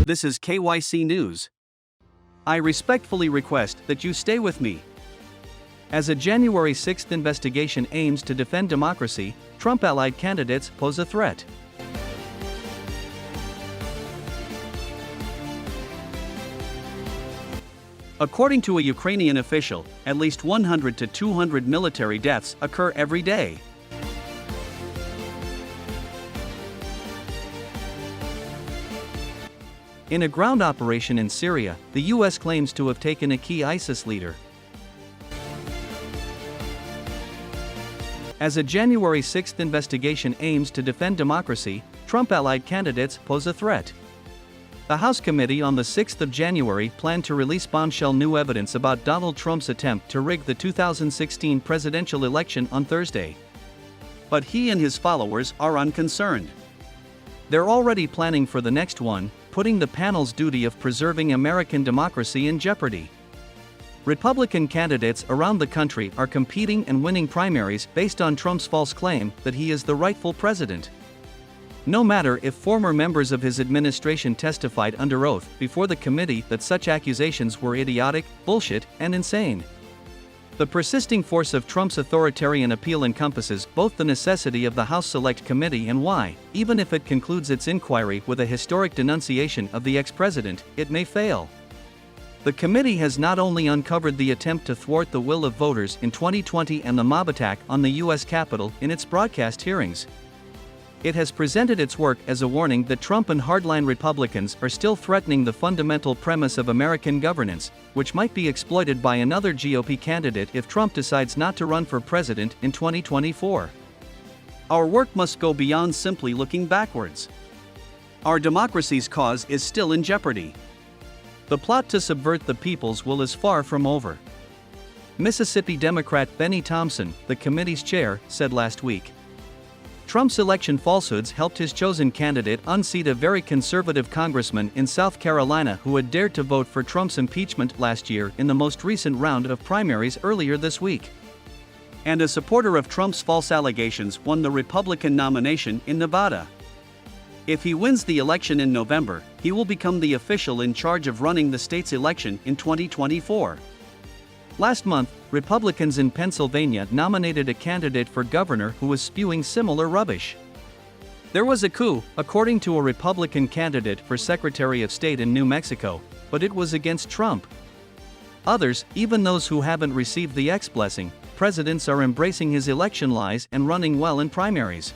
This is KYC News. I respectfully request that you stay with me. As a January 6th investigation aims to defend democracy, Trump-allied candidates pose a threat. According to a Ukrainian official, at least 100 to 200 military deaths occur every day. In a ground operation in Syria, the U.S. claims to have taken a key ISIS leader. As a January 6th investigation aims to defend democracy, Trump-allied candidates pose a threat. The House committee on the 6th of January planned to release bombshell new evidence about Donald Trump's attempt to rig the 2016 presidential election on Thursday. But he and his followers are unconcerned. They're already planning for the next one, putting the panel's duty of preserving American democracy in jeopardy. Republican candidates around the country are competing and winning primaries based on Trump's false claim that he is the rightful president. No matter if former members of his administration testified under oath before the committee that such accusations were idiotic, bullshit, and insane. The persisting force of Trump's authoritarian appeal encompasses both the necessity of the House Select Committee and why, even if it concludes its inquiry with a historic denunciation of the ex-president, it may fail. The committee has not only uncovered the attempt to thwart the will of voters in 2020 and the mob attack on the U.S. Capitol in its broadcast hearings. It has presented its work as a warning that Trump and hardline Republicans are still threatening the fundamental premise of American governance, which might be exploited by another GOP candidate if Trump decides not to run for president in 2024. Our work must go beyond simply looking backwards. Our democracy's cause is still in jeopardy. The plot to subvert the people's will is far from over. Mississippi Democrat Benny Thompson, the committee's chair, said last week. Trump's election falsehoods helped his chosen candidate unseat a very conservative congressman in South Carolina who had dared to vote for Trump's impeachment last year in the most recent round of primaries earlier this week. And a supporter of Trump's false allegations won the Republican nomination in Nevada. If he wins the election in November, he will become the official in charge of running the state's election in 2024. Last month, Republicans in Pennsylvania nominated a candidate for governor who was spewing similar rubbish. There was a coup, according to a Republican candidate for Secretary of State in New Mexico, but it was against Trump. Others, even those who haven't received the ex-blessing, presidents are embracing his election lies and running well in primaries.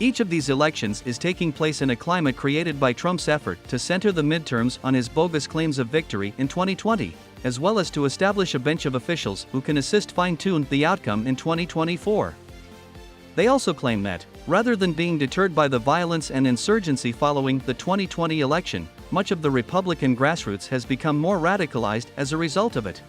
Each of these elections is taking place in a climate created by Trump's effort to center the midterms on his bogus claims of victory in 2020. As well as to establish a bench of officials who can assist fine-tune the outcome in 2024. They also claim that, rather than being deterred by the violence and insurgency following the 2020 election, much of the Republican grassroots has become more radicalized as a result of it.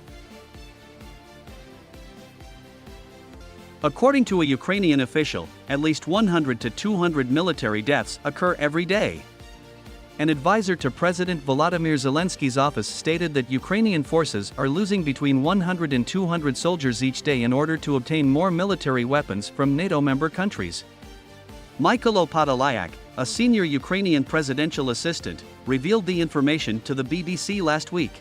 According to a Ukrainian official, at least 100 to 200 military deaths occur every day. An advisor to President Volodymyr Zelensky's office stated that Ukrainian forces are losing between 100 and 200 soldiers each day in order to obtain more military weapons from NATO member countries. Mykhailo Podolyak, a senior Ukrainian presidential assistant, revealed the information to the BBC last week.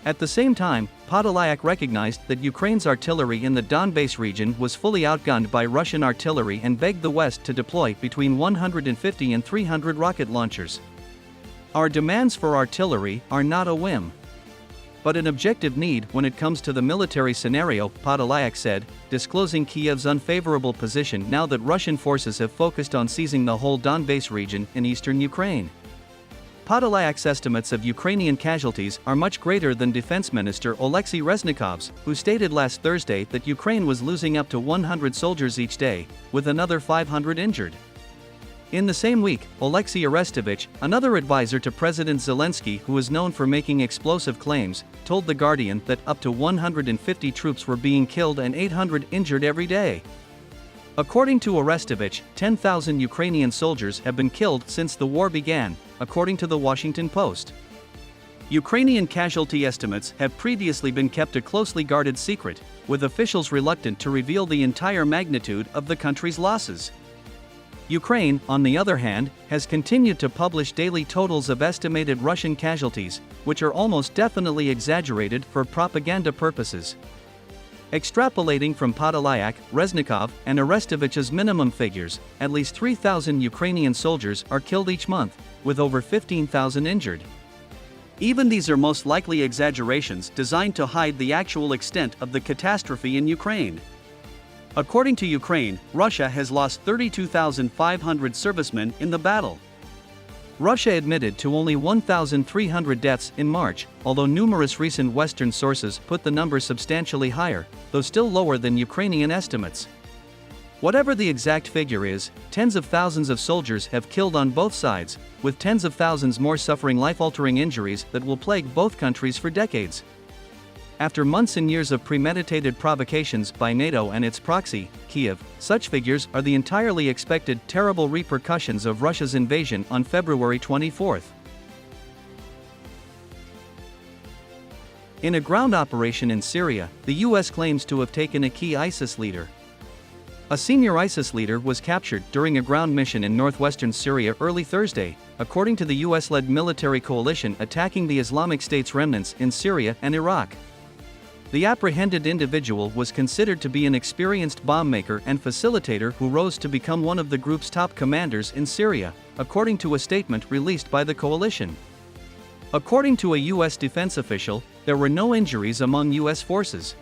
At the same time, Podolyak recognized that Ukraine's artillery in the Donbas region was fully outgunned by Russian artillery and begged the West to deploy between 150 and 300 rocket launchers. Our demands for artillery are not a whim, but an objective need when it comes to the military scenario, Podolyak said, disclosing Kiev's unfavorable position now that Russian forces have focused on seizing the whole Donbas region in eastern Ukraine. Podolyak's estimates of Ukrainian casualties are much greater than Defense Minister Oleksiy Reznikov's, who stated last Thursday that Ukraine was losing up to 100 soldiers each day, with another 500 injured. In the same week, Oleksiy Arestovich, another advisor to President Zelensky who is known for making explosive claims, told The Guardian that up to 150 troops were being killed and 800 injured every day. According to Arestovich, 10,000 Ukrainian soldiers have been killed since the war began, according to the Washington Post. Ukrainian casualty estimates have previously been kept a closely guarded secret, with officials reluctant to reveal the entire magnitude of the country's losses. Ukraine, on the other hand, has continued to publish daily totals of estimated Russian casualties, which are almost definitely exaggerated for propaganda purposes. Extrapolating from Podolyak, Reznikov, and Arestovich's minimum figures, at least 3,000 Ukrainian soldiers are killed each month, with over 15,000 injured. Even these are most likely exaggerations designed to hide the actual extent of the catastrophe in Ukraine. According to Ukraine, Russia has lost 32,500 servicemen in the battle. Russia admitted to only 1,300 deaths in March, although numerous recent Western sources put the number substantially higher, though still lower than Ukrainian estimates. Whatever the exact figure is, tens of thousands of soldiers have killed on both sides, with tens of thousands more suffering life-altering injuries that will plague both countries for decades. After months and years of premeditated provocations by NATO and its proxy, Kiev, such figures are the entirely expected terrible repercussions of Russia's invasion on February 24. In a ground operation in Syria, the US claims to have taken a key ISIS leader. A senior ISIS leader was captured during a ground mission in northwestern Syria early Thursday, according to the US-led military coalition attacking the Islamic State's remnants in Syria and Iraq. The apprehended individual was considered to be an experienced bomb maker and facilitator who rose to become one of the group's top commanders in Syria, according to a statement released by the coalition. According to a U.S. defense official, there were no injuries among U.S. forces.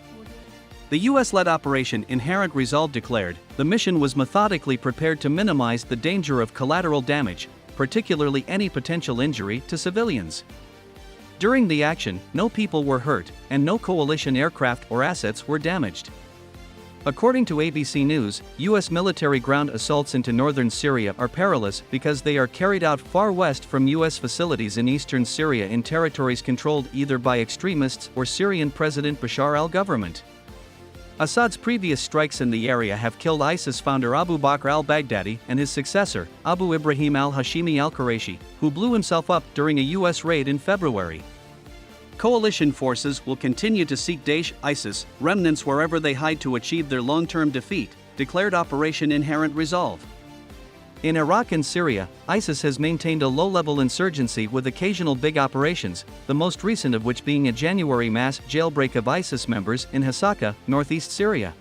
The U.S.-led Operation Inherent Resolve declared, the mission was methodically prepared to minimize the danger of collateral damage, particularly any potential injury to civilians. During the action, no people were hurt, and no coalition aircraft or assets were damaged. According to ABC News, U.S. military ground assaults into northern Syria are perilous because they are carried out far west from U.S. facilities in eastern Syria in territories controlled either by extremists or Syrian President Bashar al-government. Assad's previous strikes in the area have killed ISIS founder Abu Bakr al-Baghdadi and his successor, Abu Ibrahim al-Hashimi al-Qurayshi, who blew himself up during a U.S. raid in February. Coalition forces will continue to seek Daesh, ISIS, remnants wherever they hide to achieve their long-term defeat, declared Operation Inherent Resolve. In Iraq and Syria, ISIS has maintained a low-level insurgency with occasional big operations, the most recent of which being a January mass jailbreak of ISIS members in Hasaka, northeast Syria.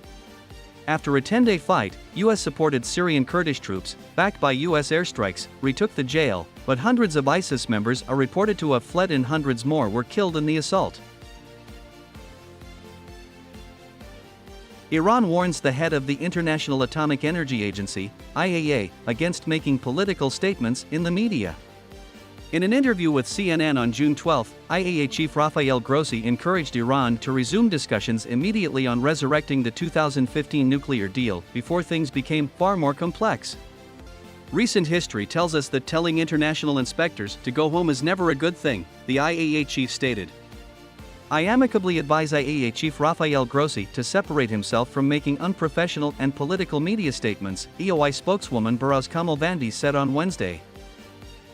After a 10-day fight, U.S.-supported Syrian Kurdish troops, backed by U.S. airstrikes, retook the jail, but hundreds of ISIS members are reported to have fled and hundreds more were killed in the assault. Iran warns the head of the International Atomic Energy Agency, IAEA, against making political statements in the media. In an interview with CNN on June 12, IAEA Chief Rafael Grossi encouraged Iran to resume discussions immediately on resurrecting the 2015 nuclear deal before things became far more complex. Recent history tells us that telling international inspectors to go home is never a good thing, the IAEA chief stated. I amicably advise IAEA Chief Rafael Grossi to separate himself from making unprofessional and political media statements, EOI spokeswoman Baraz Kamalvandi said on Wednesday.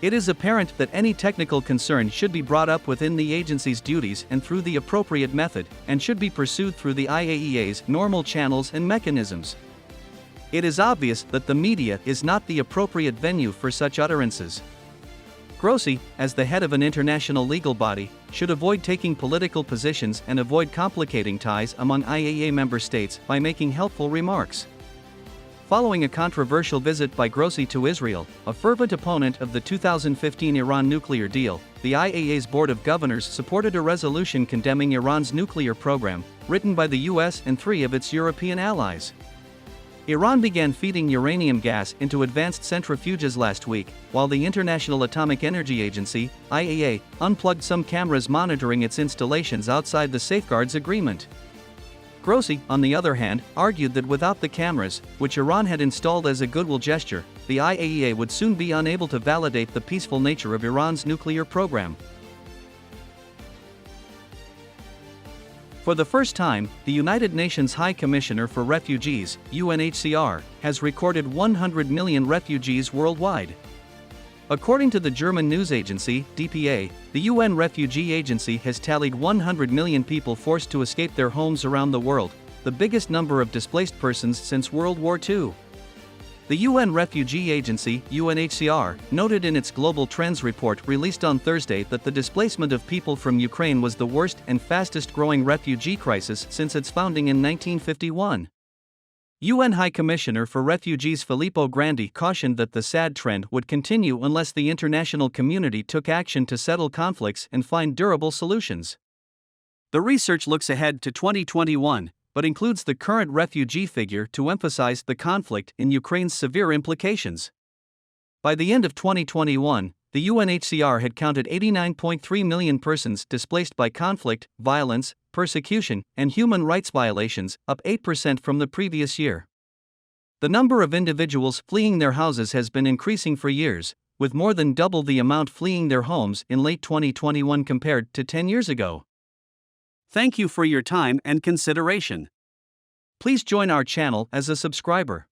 It is apparent that any technical concern should be brought up within the agency's duties and through the appropriate method, and should be pursued through the IAEA's normal channels and mechanisms. It is obvious that the media is not the appropriate venue for such utterances. Grossi, as the head of an international legal body, should avoid taking political positions and avoid complicating ties among IAEA member states by making helpful remarks. Following a controversial visit by Grossi to Israel, a fervent opponent of the 2015 Iran nuclear deal, the IAEA's Board of Governors supported a resolution condemning Iran's nuclear program, written by the US and 3 of its European allies. Iran began feeding uranium gas into advanced centrifuges last week, while the International Atomic Energy Agency, IAEA, unplugged some cameras monitoring its installations outside the Safeguards Agreement. Grossi, on the other hand, argued that without the cameras, which Iran had installed as a goodwill gesture, the IAEA would soon be unable to validate the peaceful nature of Iran's nuclear program. For the first time, the United Nations High Commissioner for Refugees, UNHCR, has recorded 100 million refugees worldwide. According to the German news agency, dpa, the UN Refugee Agency has tallied 100 million people forced to escape their homes around the world, the biggest number of displaced persons since World War II. The UN Refugee Agency, UNHCR, noted in its Global Trends report released on Thursday that the displacement of people from Ukraine was the worst and fastest-growing refugee crisis since its founding in 1951. UN High Commissioner for Refugees Filippo Grandi cautioned that the sad trend would continue unless the international community took action to settle conflicts and find durable solutions. The research looks ahead to 2021, but includes the current refugee figure to emphasize the conflict in Ukraine's severe implications. By the end of 2021, the UNHCR had counted 89.3 million persons displaced by conflict, violence, persecution, and human rights violations, up 8% from the previous year. The number of individuals fleeing their houses has been increasing for years, with more than double the amount fleeing their homes in late 2021 compared to 10 years ago. Thank you for your time and consideration. Please join our channel as a subscriber.